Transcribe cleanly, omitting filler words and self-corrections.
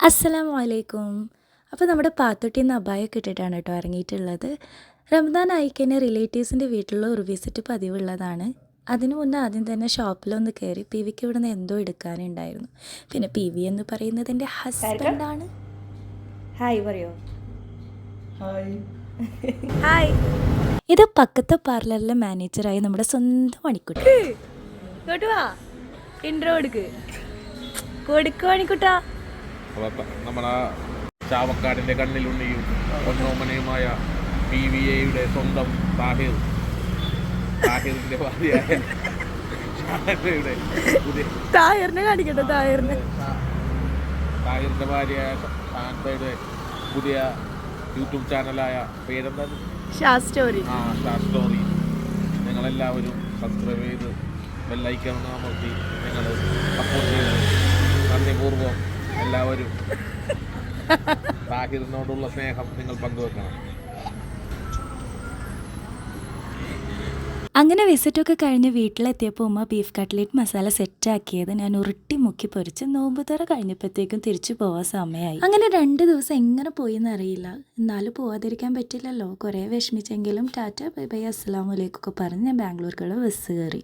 അസ്സലാമു അലൈക്കും. അപ്പോൾ നമ്മുടെ പാത്തുട്ടി ഇന്ന് അബായൊക്കെ ഇട്ടിട്ടാണ് കേട്ടോ ഇറങ്ങിയിട്ടുള്ളത്. റമദാൻ ആയിക്കഴിഞ്ഞാൽ റിലേറ്റീവ്സിൻ്റെ വീട്ടിലുള്ള ഒരു വിസിറ്റ് പതിവുള്ളതാണ്. അതിനു മുന്നേ ആദ്യം തന്നെ ഷോപ്പിലൊന്ന് കയറി പി വിക്ക് ഇവിടുന്ന് എന്തോ എടുക്കാനുണ്ടായിരുന്നു. പിന്നെ പി വി എന്ന് പറയുന്നത് എൻ്റെ ഹസ്ബൻഡാണ്. ഹായ് പറയോ? ഹായ്. ഇത് പക്കത്തെ പാർലറിലെ മാനേജറായി നമ്മുടെ സ്വന്തം മണിക്കുട്ടി. ഇൻട്രോ കൊടുക്ക് മണിക്കുട്ടാ. നമ്മളെ ചാവക്കാടിൻ്റെ കണ്ണിലുണ്ണിയും പൊന്നോമനയുമായ PVAയുടെ സ്വന്തം താഹിറിൻ്റെ ഭാര്യയായ താഹിറിനെ കാണിക്കട്ടെ. താഹിറിൻ്റെ ഭാര്യയായ ഷാൻബയുടെ പുതിയ യൂട്യൂബ് ചാനലായ പേരെന്താണ്? സ്റ്റോറി. നിങ്ങളെല്ലാവരും സബ്സ്ക്രൈബ് ചെയ്ത് ബെല്ലൈക്കൺ അമർത്തി നിങ്ങൾ സപ്പോർട്ട് ചെയ്ത് നന്ദിപൂർവ്വം എല്ലാവരും താഹിറിനോടുള്ള സ്നേഹം നിങ്ങൾ പങ്കുവെക്കണം. അങ്ങനെ വിസിറ്റൊക്കെ കഴിഞ്ഞ് വീട്ടിലെത്തിയപ്പോൾ ഉമ്മ ബീഫ് കട്ട്ലേറ്റ് മസാല സെറ്റാക്കിയത് ഞാൻ ഉരുട്ടി മുക്കി പൊരിച്ച് നോമ്പ് തുറ കഴിഞ്ഞപ്പോഴത്തേക്കും തിരിച്ചു പോകാൻ സമയമായി. അങ്ങനെ 2 ദിവസം എങ്ങനെ പോയിന്ന് അറിയില്ല. എന്നാലും പോവാതിരിക്കാൻ പറ്റില്ലല്ലോ. കുറേ വിഷമിച്ചെങ്കിലും ടാറ്റ ബൈ ബൈ അസ്സലാമു അലൈക്കും ഒക്കെ പറഞ്ഞ് ഞാൻ ബാംഗ്ലൂർക്കുള്ള ബസ് കയറി.